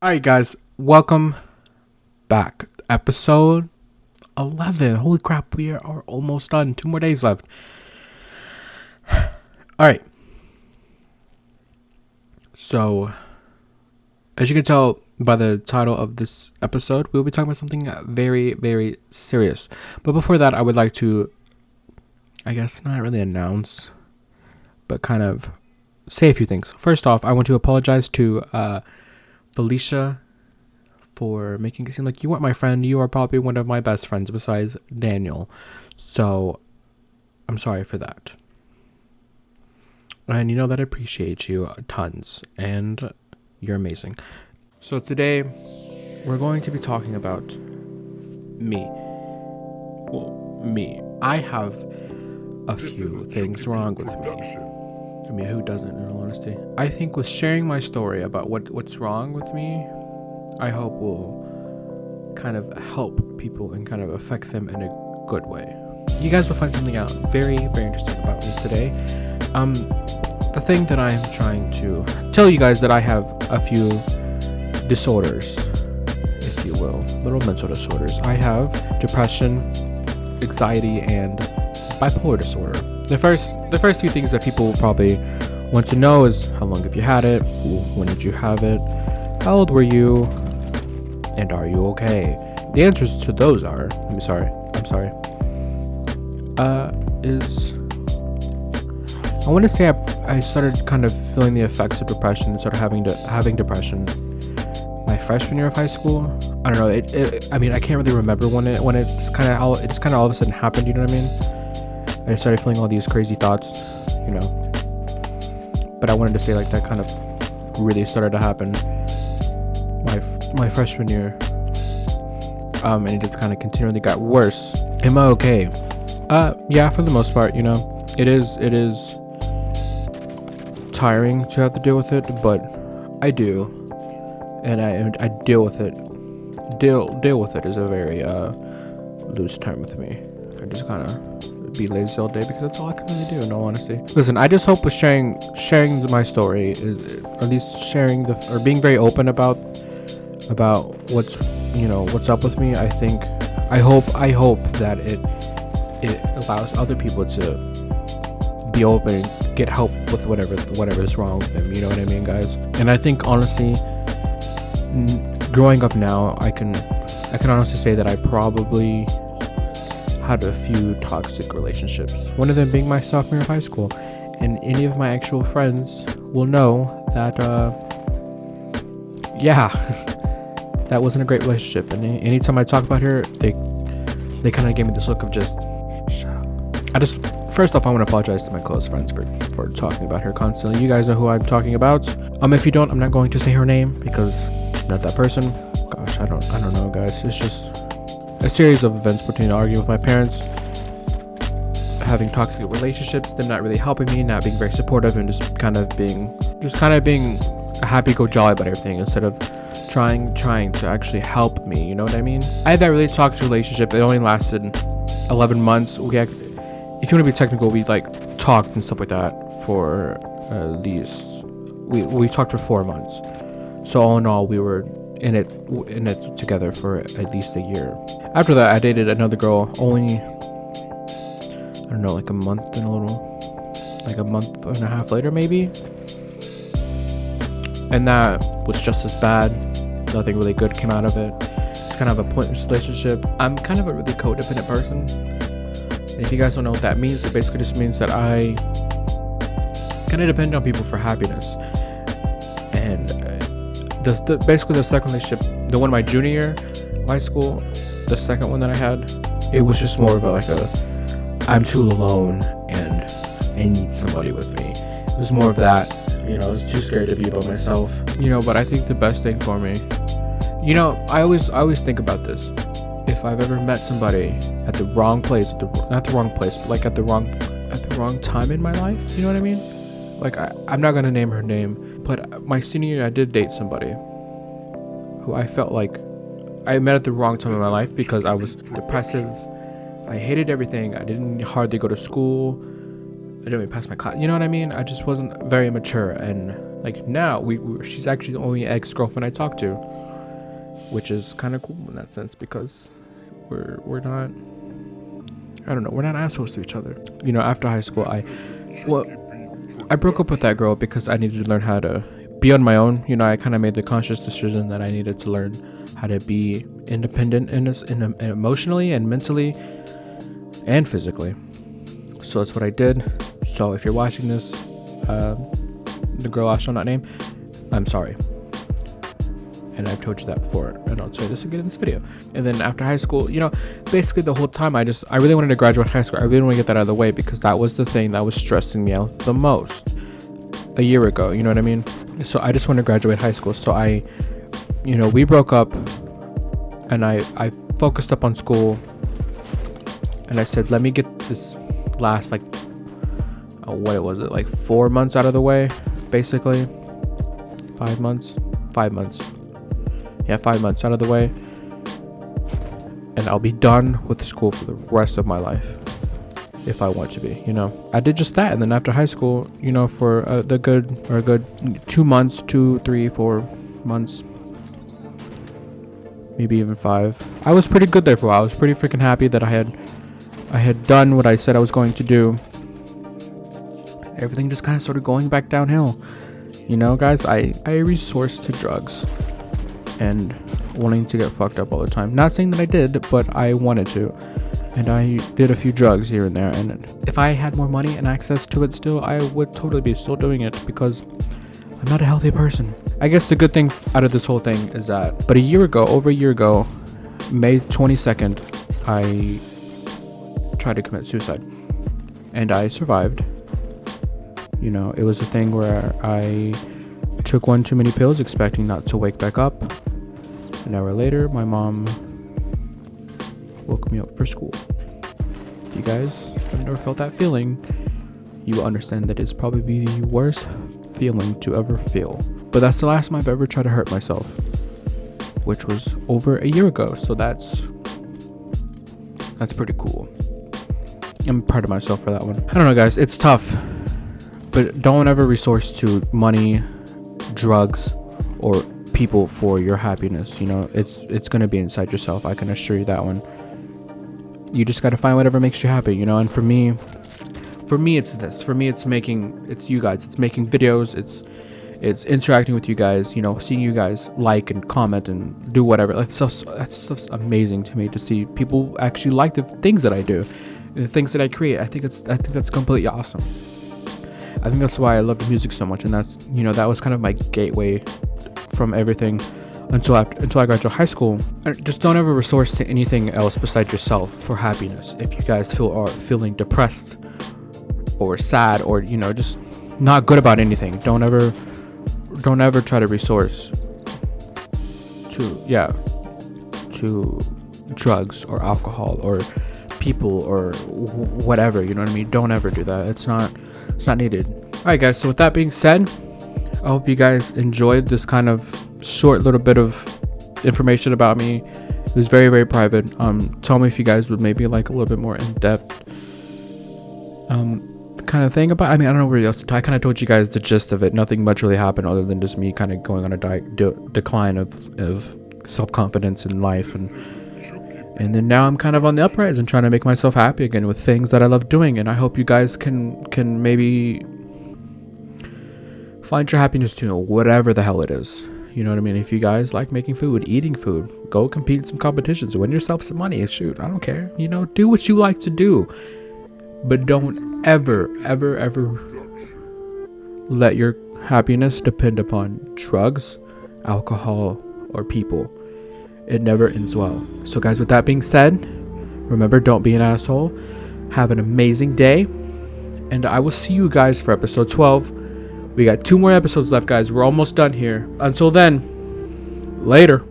Alright, guys, welcome back. Episode 11. Holy crap, we are almost done. 2 more days left. Alright. So, as you can tell by the title of this episode, we'll be talking about something very, very serious. But before that, I would like to, I guess, not really announce, but kind of say a few things. First off, I want to apologize to Felicia for making it seem like you weren't my friend. You are probably one of my best friends besides Daniel. So, I'm sorry for that. And you know that I appreciate you tons. And you're amazing. So today, we're going to be talking about me. Well, me. I have a few things wrong with me. I mean, who doesn't, in all honesty? I think with sharing my story about what's wrong with me, I hope will kind of help people and kind of affect them in a good way. You guys will find something out very, very interesting about me today. The thing that I'm trying to tell you guys that I have a few disorders, if you will, little mental disorders. I have depression, anxiety, and bipolar disorder. The first few things that people will probably want to know is how long have you had it, when did you have it, how old were you, and are you okay? The answers to those are, is I want to say I started kind of feeling the effects of depression and started having depression my freshman year of high school. I don't know. I mean, I can't really remember when it just kind of all of a sudden happened. You know what I mean? I started feeling all these crazy thoughts, you know. But I wanted to say like that kind of really started to happen my freshman year. And it just kind of continually got worse. Am I okay? Yeah, for the most part, you know. It is tiring to have to deal with it, but I do. And I deal with it. Deal with it is a very loose term with me. I just kind of be lazy all day because that's all I can really do, in all honesty. Listen, I just hope with sharing my story is, or at least sharing or being very open about what's up with me. I hope that it allows other people to be open and get help with whatever is wrong with them. You know what I mean, guys? And I think honestly, growing up now, I can honestly say that I probably had a few toxic relationships. One of them being my sophomore year of high school. And any of my actual friends will know that, that wasn't a great relationship. And anytime I talk about her, they kind of gave me this look of just, shut up. First off, I want to apologize to my close friends for talking about her constantly. You guys know who I'm talking about. If you don't, I'm not going to say her name because I'm not that person. Gosh, I don't know, guys. It's just a series of events between arguing with my parents, having toxic relationships, them not really helping me, not being very supportive, and just kind of being a happy-go-jolly about everything instead of trying to actually help me. You know what I mean? I had that really toxic relationship. It only lasted 11 months. If you want to be technical, we like talked and stuff like that for at least we talked for 4 months. So all in all, we were in it together for at least a year. After that, I dated another girl only, I don't know, like a month and a half later maybe. And that was just as bad. Nothing really good came out of it. It's kind of a pointless relationship. I'm kind of a really codependent person. And if you guys don't know what that means, it basically just means that I kind of depend on people for happiness. And basically the second relationship, the one my junior year of high school, the second one that I had, it was just more of I'm too alone and I need somebody with me. It was more of that, you know, I was too scared to be by myself, you know. But I think the best thing for me, you know, I always think about this. If I've ever met somebody at the wrong place, not the wrong place, but like at the wrong time in my life, you know what I mean? Like I'm not gonna name her name, but my senior year I did date somebody who I felt like I met at the wrong time in my life because I was depressive. I hated everything. I didn't hardly go to school. I didn't even pass my class. You know what I mean? I just wasn't very mature. And like now, she's actually the only ex-girlfriend I talk to. which is kind of cool in that sense because we're not, I don't know, we're not assholes to each other. You know, after high school, I broke up with that girl because I needed to learn how to be on my own. You know, I kind of made the conscious decision that I needed to learn how to be independent emotionally and mentally and physically. So that's what I did. So if you're watching this, the girl I shall not name, I'm sorry. And I've told you that before, and I'll say this again in this video. And then after high school, you know, basically the whole time I really wanted to graduate high school. I really want to get that out of the way because that was the thing that was stressing me out the most a year ago. You know what I mean? So I just wanted to graduate high school. So we broke up, and I focused up on school, and I said, let me get this last like 4 months out of the way, basically. 5 months. 5 months out of the way, and I'll be done with the school for the rest of my life if I want to be. You know, I did just that. And then after high school, you know, for a good 2 months, 2, 3, 4 months, maybe even 5, I was pretty good there for a while. I was pretty freaking happy that I had done what I said I was going to do. Everything just kind of started going back downhill. You know, guys, I resorted to drugs and wanting to get fucked up all the time. Not saying that I did, but I wanted to. And I did a few drugs here and there. And if I had more money and access to it still, I would totally be still doing it because I'm not a healthy person. I guess the good thing out of this whole thing is that, but over a year ago, May 22nd, I tried to commit suicide. And I survived. You know, it was a thing where I took one too many pills expecting not to wake back up. An hour later, my mom woke me up for school. If you guys have never felt that feeling, you will understand that it's probably the worst feeling to ever feel. But that's the last time I've ever tried to hurt myself, which was over a year ago. So that's pretty cool. I'm proud of myself for that one. I don't know, guys, it's tough. But don't ever resort to money, drugs, or people for your happiness. You know, it's gonna be inside yourself. I can assure you that one. You just gotta find whatever makes you happy, you know. And for me, it's this. For me, it's you guys. It's making videos. It's interacting with you guys. You know, seeing you guys like and comment and do whatever. That's stuff's amazing to me to see people actually like the things that I do, the things that I create. I think that's completely awesome. I think that's why I love the music so much, and that's, you know, that was kind of my gateway from everything until I graduated high school. And just don't ever resort to anything else besides yourself for happiness. If you guys are feeling depressed or sad or, you know, just not good about anything, don't ever try to resort to drugs or alcohol or people or whatever. You know what I mean? Don't ever do that. It's not needed. All right, guys, so with that being said, I hope you guys enjoyed this kind of short little bit of information about me. It was very, very private. Tell me if you guys would maybe like a little bit more in-depth kind of thing about, I mean, I don't know where else to talk. I kind of told you guys the gist of it. Nothing much really happened other than just me kind of going on a decline of self-confidence in life, and then now I'm kind of on the uprise and trying to make myself happy again with things that I love doing. And I hope you guys can maybe find your happiness too, whatever the hell it is. You know what I mean? If you guys like making food, eating food, go compete in some competitions, win yourself some money. Shoot, I don't care. You know, do what you like to do. But don't ever let your happiness depend upon drugs, alcohol, or people. It never ends well. So guys, with that being said, remember, don't be an asshole. Have an amazing day. And I will see you guys for episode 12. We got 2 more episodes left, guys. We're almost done here. Until then, later.